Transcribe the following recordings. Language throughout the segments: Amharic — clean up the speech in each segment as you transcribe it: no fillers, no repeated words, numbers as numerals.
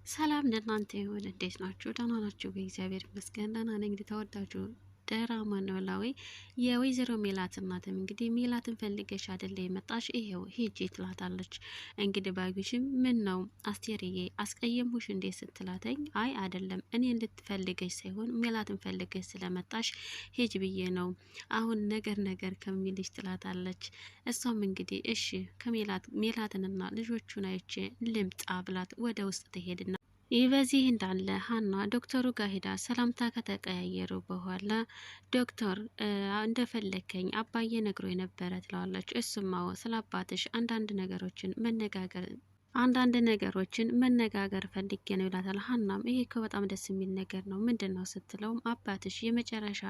ሰላም ለእናንተ ይሁን። እንዴት ናችሁ? ደህና ናችሁ? በእግዚአብሔር ይመስገን ደህና ነኝ። እንግዲህ ተወዳጁ ድራማ ኖላዊ የወይዘሮ ሜላት እናትም እንግዲህ ሜላትን ፈልገሽ አይደለ የመጣሽ? ይሄው ሂጂ ትላታለች። እንግዲህ ባዩሽም ምን ነው አስቴርዬ አስቀየምሁሽ እንዴ ስትላተኝ፣ አይ አይደለም እኔ እንድትፈልገሽ ሳይሆን ሜላትን ፈልገሽ ስለመጣሽ ሂጅ ብዬ ነው አሁን ነገር ከሚልሽ ትላታለች። እሷም እንግዲህ እሺ ሜላትንና ልጆቹን አይቼ ልምጣ ብላት ወደ ውስጥ ትሄድና ይህ በዚህ እንዳለ ሀና ዶክተሩ ጋር ሄዳ ሰላምታ ከተቀያየሩ በኋላ ዶክተር እንደፈለከኝ አባዬ ነግሮ የነበረ ትለዋለች። እሱማው ስለ አባትሽ አንዳንድ ነገሮችን መነጋገር ፈልጌ ነው ይላታል። ሀናም ይሄ እኮ በጣም ደስ የሚል ነገር ነው ምንድን ነው ስትለውም አባትሽ የመጨረሻ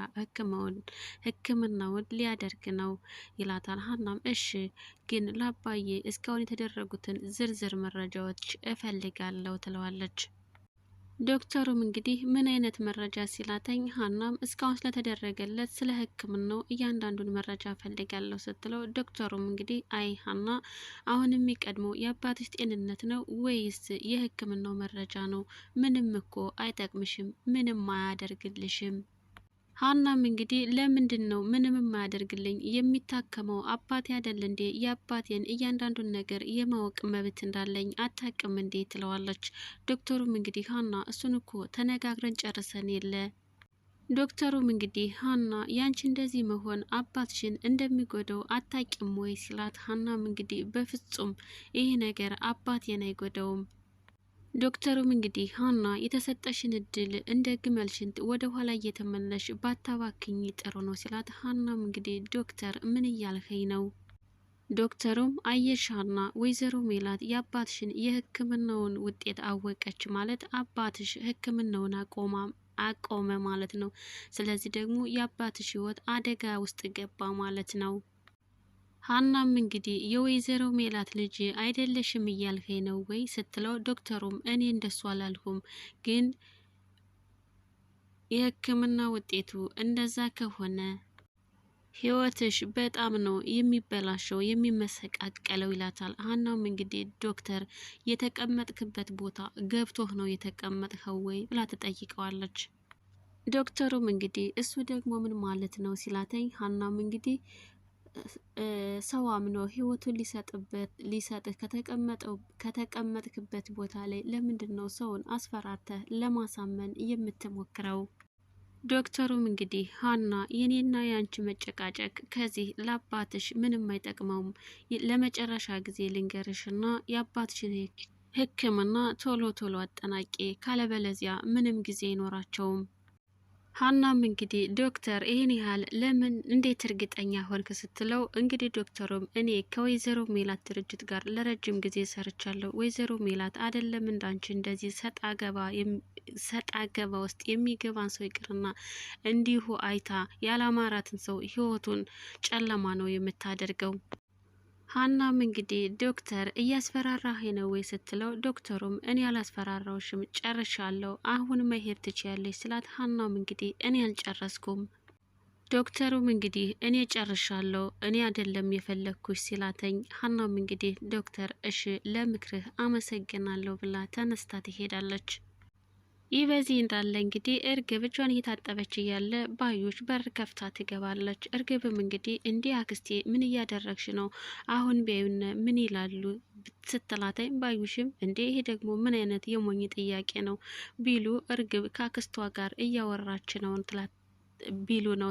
ሕክምናውን ሊያደርግ ነው ይላታል። ሀናም እሺ ግን ለአባዬ እስካሁን የተደረጉትን ዝርዝር መረጃዎች እፈልጋለሁ ትለዋለች። ዶክተሩም እንግዲህ ምን አይነት መረጃ ሲላተኝ፣ ሀናም እስካሁን ስለተደረገለት ስለ ሕክምናው እያንዳንዱን መረጃ ፈልጋለሁ ስትለው፣ ዶክተሩም እንግዲህ አይ ሀና አሁን የሚቀድመው የአባትሽ ጤንነት ነው ወይስ የሕክምናው መረጃ ነው? ምንም እኮ አይጠቅምሽም፣ ምንም አያደርግልሽም። ሀናም እንግዲህ ለምንድን ነው ምንም የማያደርግልኝ? የሚታከመው አባቴ አይደል እንዴ? የአባቴን እያንዳንዱን ነገር የማወቅ መብት እንዳለኝ አታቅም እንዴ? ትለዋለች። ዶክተሩም እንግዲህ ሀና እሱን እኮ ተነጋግረን ጨርሰን የለ። ዶክተሩም እንግዲህ ሀና ያንቺ እንደዚህ መሆን አባትሽን እንደሚጎዳው አታቂም ወይ ሲላት፣ ሀናም እንግዲህ በፍጹም ይህ ነገር አባቴን አይጎዳውም። ዶክተሩም እንግዲህ ሀና የተሰጠሽን እድል እንደ ግመል ሽንት ወደ ኋላ እየተመለሽ ባታባክኝ ጥሩ ነው ሲላት፣ ሀናም እንግዲህ ዶክተር ምን እያልኸኝ ነው? ዶክተሩም አየሽ ሀና ወይዘሮ ሜላት የአባትሽን የሕክምናውን ውጤት አወቀች ማለት አባትሽ ሕክምናውን አቆመ ማለት ነው። ስለዚህ ደግሞ የአባትሽ ሕይወት አደጋ ውስጥ ገባ ማለት ነው። ሀናም እንግዲህ የወይዘሮ ሜላት ልጅ አይደለሽም እያልከኝ ነው ወይ ስትለው፣ ዶክተሩም እኔ እንደሱ አላልሁም፣ ግን የሕክምና ውጤቱ እንደዛ ከሆነ ህይወትሽ በጣም ነው የሚበላሸው የሚመሰቃቀለው ይላታል። ሀናም እንግዲህ ዶክተር የተቀመጥክበት ቦታ ገብቶህ ነው የተቀመጥኸው ወይ ብላ ትጠይቀዋለች። ዶክተሩም እንግዲህ እሱ ደግሞ ምን ማለት ነው ሲላተኝ፣ ሀናም እንግዲህ ሰው አምኖ ህይወቱን ሊሰጥህ ከተቀመጥክበት ቦታ ላይ ለምንድን ነው ሰውን አስፈራርተህ ለማሳመን የምትሞክረው? ዶክተሩም እንግዲህ ሀና የኔና የአንቺ መጨቃጨቅ ከዚህ ለአባትሽ ምንም አይጠቅመውም። ለመጨረሻ ጊዜ ልንገርሽና የአባትሽን ሕክምና ቶሎ አጠናቂ፣ ካለበለዚያ ምንም ጊዜ አይኖራቸውም። ሀናም እንግዲህ ዶክተር ይህን ያህል ለምን እንዴት እርግጠኛ ሆንክ ስትለው፣ እንግዲህ ዶክተሩም እኔ ከወይዘሮ ሜላት ድርጅት ጋር ለረጅም ጊዜ ሰርቻለሁ። ወይዘሮ ሜላት አይደለም እንዳንቺ እንደዚህ ሰጣ ገባ ውስጥ የሚገባን ሰው ይቅርና እንዲሁ አይታ ያላማራትን ሰው ህይወቱን ጨለማ ነው የምታደርገው። ሀናም እንግዲህ ዶክተር እያስፈራራህ ነው ወይ ስትለው፣ ዶክተሩም እኔ አላስፈራራውሽም ጨርሻለሁ፣ አሁን መሄድ ትችያለሽ ስላት፣ ሀናም እንግዲህ እኔ አልጨረስኩም። ዶክተሩም እንግዲህ እኔ ጨርሻለሁ እኔ አይደለም የፈለግኩሽ ሲላተኝ፣ ሀናም እንግዲህ ዶክተር እሺ ለምክርህ አመሰግናለሁ ብላ ተነስታ ትሄዳለች። ይህ በዚህ እንዳለ እንግዲህ እርግብ እጇን እየታጠበች እያለ ባዩሽ በር ከፍታ ትገባለች። እርግብም እንግዲህ እንዲህ አክስቴ ምን እያደረግሽ ነው? አሁን ቢያዩን ምን ይላሉ ስትላተኝ፣ ባዩሽም እንዴ ይሄ ደግሞ ምን አይነት የሞኝ ጥያቄ ነው ቢሉ እርግብ ከአክስቷ ጋር እያወራች ነው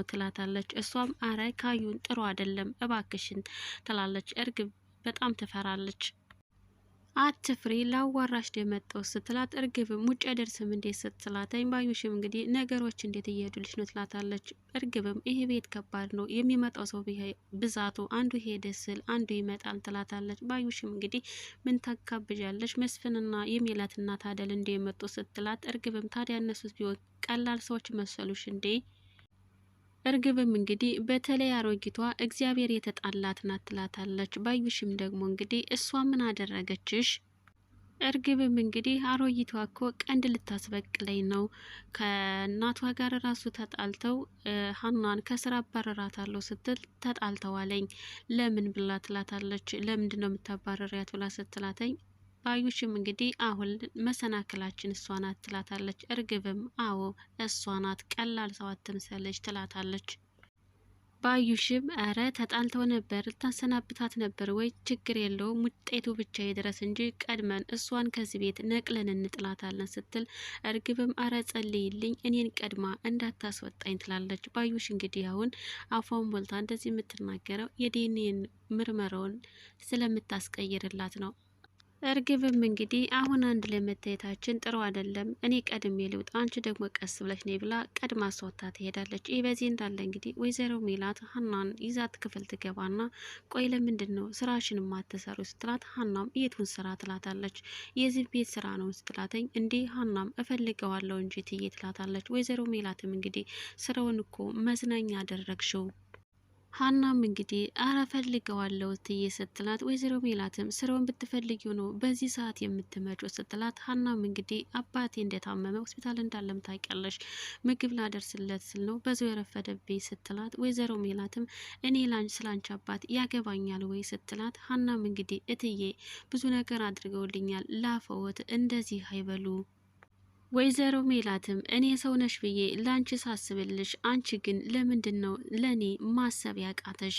ትላታለች። እሷም አረ ካዩን ጥሩ አይደለም እባክሽን ትላለች። እርግብ በጣም ትፈራለች። አትፍሪ ላዋራሽ ደመጠው ስትላት፣ እርግብም ውጭ አይደርስም እንዴት ስትላተኝ፣ ባዩሽም እንግዲህ ነገሮች እንዴት እየሄዱልሽ ነው ትላታለች። እርግብም ይሄ ቤት ከባድ ነው የሚመጣው ሰው ብዛቱ አንዱ ሄደ ስል አንዱ ይመጣል ትላታለች። ባዩሽም እንግዲህ ምን ታካብዣለሽ መስፍንና የሜላት እናት አደል እንደ የመጡ ስትላት፣ እርግብም ታዲያ እነሱስ ቢሆን ቀላል ሰዎች መሰሉሽ እንዴ? እርግብም እንግዲህ በተለይ አሮጊቷ እግዚአብሔር የተጣላት ናት ትላታለች። ባዩሽም ደግሞ እንግዲህ እሷ ምን አደረገችሽ? እርግብም እንግዲህ አሮጊቷ እኮ ቀንድ ልታስበቅለኝ ነው፣ ከእናቷ ጋር ራሱ ተጣልተው ሀናን ከስራ አባረራታለሁ ስትል ተጣልተዋለኝ ለምን ብላ ትላታለች። ለምንድን ነው የምታባረሪያት ብላ ስትላተኝ፣ ባዩሽም እንግዲህ አሁን መሰናክላችን እሷ ናት ትላታለች። እርግብም አዎ እሷ ናት፣ ቀላል ሰው አትምሰለች ትላታለች። ባዩሽም አረ ተጣልተው ነበር ልታሰናብታት ነበር ወይ? ችግር የለውም ውጤቱ ብቻ ይድረስ እንጂ ቀድመን እሷን ከዚህ ቤት ነቅለን እንጥላታለን ስትል፣ እርግብም አረ ጸልይልኝ እኔን ቀድማ እንዳታስወጣኝ ትላለች። ባዩሽ እንግዲህ አሁን አፏን ሞልታ እንደዚህ የምትናገረው የዲኤንኤ ምርመራውን ስለምታስቀይርላት ነው። እርግብም እንግዲህ አሁን አንድ ላይ መታየታችን ጥሩ አይደለም፣ እኔ ቀድሜ ልውጣ፣ አንቺ ደግሞ ቀስ ብለሽ ነይ ብላ ቀድማ አስወጥታ ትሄዳለች። ይህ በዚህ እንዳለ እንግዲህ ወይዘሮ ሜላት ሀናን ይዛት ክፍል ትገባና ቆይ ለምንድን ነው ስራሽን ማትሰሩ ስትላት፣ ሀናም የቱን ስራ ትላታለች። የዚህ ቤት ስራ ነው ስትላተኝ፣ እንዲህ ሀናም እፈልገዋለሁ እንጂ ትዬ ትላታለች። ወይዘሮ ሜላትም እንግዲህ ስራውን እኮ መዝናኛ አደረግሽው። ሀናም እንግዲህ አረ ፈልገዋለሁ ትዬ ስትላት፣ ወይዘሮ ሜላትም ስራውን ብትፈልጊው ነው በዚህ ሰዓት የምትመጪው ስትላት፣ ሀናም እንግዲህ አባቴ እንደታመመ ሆስፒታል እንዳለም ታውቂያለሽ፣ ምግብ ላደርስለት ስል ነው በዛው የረፈደብኝ ስትላት፣ ወይዘሮ ሜላትም እኔ ስላንቺ አባት ያገባኛል ወይ ስትላት፣ ሀናም እንግዲህ እትዬ ብዙ ነገር አድርገውልኛል ላፈወት እንደዚህ አይበሉ። ወይዘሮ ሜላትም እኔ ሰው ነሽ ብዬ ላንቺ ሳስብልሽ፣ አንቺ ግን ለምንድን ነው ለእኔ ማሰብ ያቃተሽ?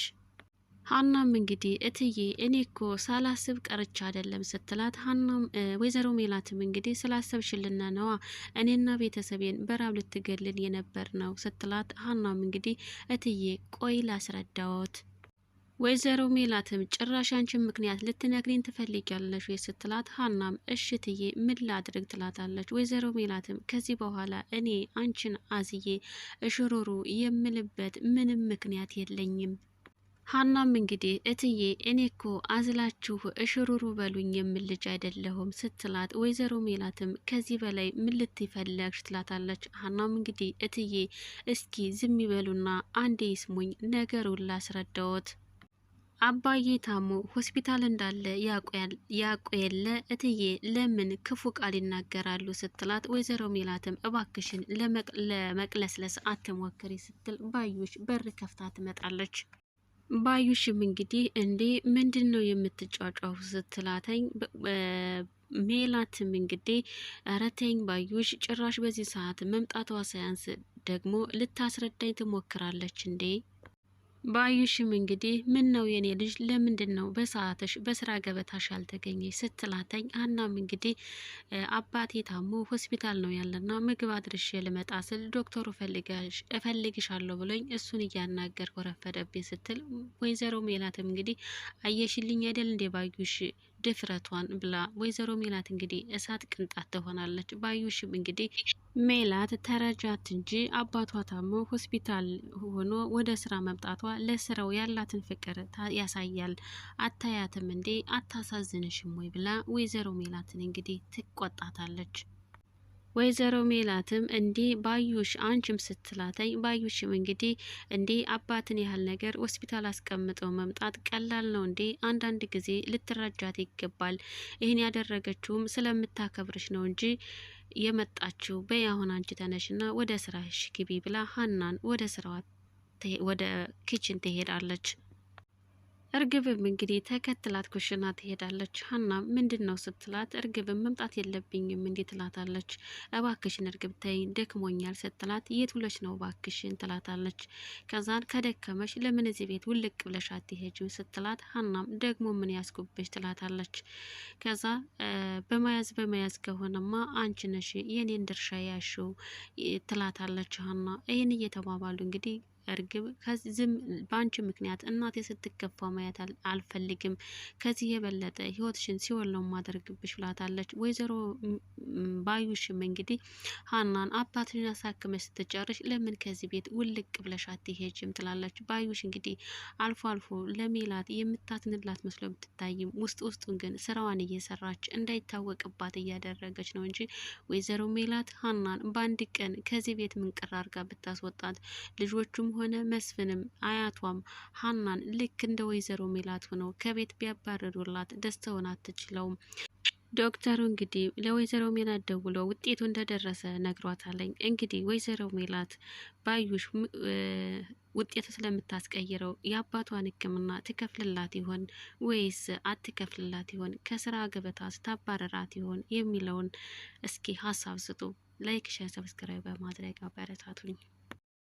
ሀናም እንግዲህ እትዬ እኔ እኮ ሳላስብ ቀርቻ አይደለም ስትላት፣ ሀናም ወይዘሮ ሜላትም እንግዲህ ስላሰብሽልና ነዋ እኔና ቤተሰቤን በራብ ልትገልል የነበር ነው ስትላት፣ ሀናም እንግዲህ እትዬ ቆይ ላስረዳዎት። ወይዘሮ ሜላትም ጭራሽ አንቺን ምክንያት ልትነግሪኝ ትፈልጊያለሽ ወይ ስትላት፣ ሀናም እሽትዬ ምን ላድርግ ትላታለች። ወይዘሮ ሜላትም ከዚህ በኋላ እኔ አንቺን አዝዬ እሽሩሩ የምልበት ምንም ምክንያት የለኝም። ሀናም እንግዲህ እትዬ እኔ እኮ አዝላችሁ እሽሩሩ በሉኝ የምል ልጅ አይደለሁም ስትላት፣ ወይዘሮ ሜላትም ከዚህ በላይ ምን ልትፈለግሽ ትላታለች። ሀናም እንግዲህ እትዬ እስኪ ዝም ይበሉና አንዴ ይስሙኝ ነገሩን ላስረዳዎት። አባዬ ታሞ ሆስፒታል እንዳለ ያውቁ የለ እትዬ ለምን ክፉ ቃል ይናገራሉ ስትላት፣ ወይዘሮ ሜላትም እባክሽን ለመቅለስለስ አትሞክሪ ስትል ባዩሽ በር ከፍታ ትመጣለች። ባዩሽም እንግዲህ እንዴ ምንድን ነው የምትጫጫው ስትላተኝ፣ ሜላትም እንግዲህ ኧረ ተይኝ ባዩሽ ጭራሽ በዚህ ሰዓት መምጣቷ ሳያንስ ደግሞ ልታስረዳኝ ትሞክራለች እንዴ? ባዩሽም እንግዲህ ምን ነው የኔ ልጅ ለምንድን ነው በሰዓትሽ በስራ ገበታሽ ያልተገኘች ስትላተኝ፣ ሀናም እንግዲህ አባቴ ታሞ ሆስፒታል ነው ያለና ምግብ አድርሼ ልመጣ ስል ዶክተሩ እፈልግሻለሁ ብሎኝ እሱን እያናገርኩ ረፈደብኝ ስትል፣ ወይዘሮ ሜላትም እንግዲህ አየሽልኝ አይደል እንዴ ባዩሽ ድፍረቷን ብላ፣ ወይዘሮ ሜላት እንግዲህ እሳት ቅንጣት ትሆናለች። ባዩሽም እንግዲህ ሜላት ተረጃት እንጂ አባቷ ታሞ ሆስፒታል ሆኖ ወደ ስራ መምጣቷ ለስራው ያላትን ፍቅር ያሳያል። አታያትም እንዴ አታሳዝንሽም ወይ ብላ ወይዘሮ ሜላትን እንግዲህ ትቆጣታለች። ወይዘሮ ሜላትም እንዴ ባዩሽ አንቺም ስትላተኝ፣ ባዩሽም እንግዲህ እንዴ አባትን ያህል ነገር ሆስፒታል አስቀምጠው መምጣት ቀላል ነው እንዴ? አንዳንድ ጊዜ ልትረጃት ይገባል። ይህን ያደረገችውም ስለምታከብርሽ ነው እንጂ የመጣችው። በይ አሁን አንቺ ተነሽና ወደ ስራሽ ግቢ ብላ ሀናን ወደ ስራዋ ወደ ኪችን ትሄዳለች። እርግብም እንግዲህ ተከትላት ኩሽና ትሄዳለች። ሀና ምንድን ነው ስትላት፣ እርግብም መምጣት የለብኝም እንዲህ ትላታለች። እባክሽን እርግብ ተይ ደክሞኛል ስትላት፣ የት ውለሽ ነው እባክሽን ትላታለች። ከዛን ከደከመሽ ለምን እዚህ ቤት ውልቅ ብለሽ አትሄጂም ስትላት፣ ሀናም ደግሞ ምን ያስጉብሽ ትላታለች። ከዛ በመያዝ ከሆነማ አንቺ ነሽ የኔን ድርሻ ያሽው ትላታለች ሀና። ይህን እየተባባሉ እንግዲህ እርግብ ዝም በአንቺ ምክንያት እናቴ ስትከፋ ማየት አልፈልግም፣ ከዚህ የበለጠ ህይወትሽን ሲኦል ነው ማደርግብሽ ብላታለች። ወይዘሮ ባዩሽም እንግዲህ ሀናን አባትሽን አሳክመሽ ስትጨርሽ ለምን ከዚህ ቤት ውልቅ ብለሽ አትሄጂም ትላለች። ባዩሽ እንግዲህ አልፎ አልፎ ለሜላት የምታዝንላት መስሎ ብትታይም ውስጥ ውስጡን ግን ስራዋን እየሰራች እንዳይታወቅባት እያደረገች ነው እንጂ ወይዘሮ ሜላት ሀናን በአንድ ቀን ከዚህ ቤት ምንቅር አርጋ ብታስወጣት ልጆቹም ሆነ መስፍንም አያቷም ሀናን ልክ እንደ ወይዘሮ ሜላት ሆነው ከቤት ቢያባረሩላት ደስተውን አትችለውም። ዶክተሩ እንግዲህ ለወይዘሮ ሜላት ደውሎ ውጤቱ እንደደረሰ ነግሯታለኝ። እንግዲህ ወይዘሮ ሜላት ባዩሽ ውጤት ስለምታስቀይረው የአባቷን ሕክምና ትከፍልላት ይሆን ወይስ አትከፍልላት ይሆን? ከስራ ገበታ ስታባረራት ይሆን የሚለውን እስኪ ሀሳብ ስጡ። ላይክ፣ ሼር፣ ሰብስክራይብ በማድረግ አበረታቱኝ።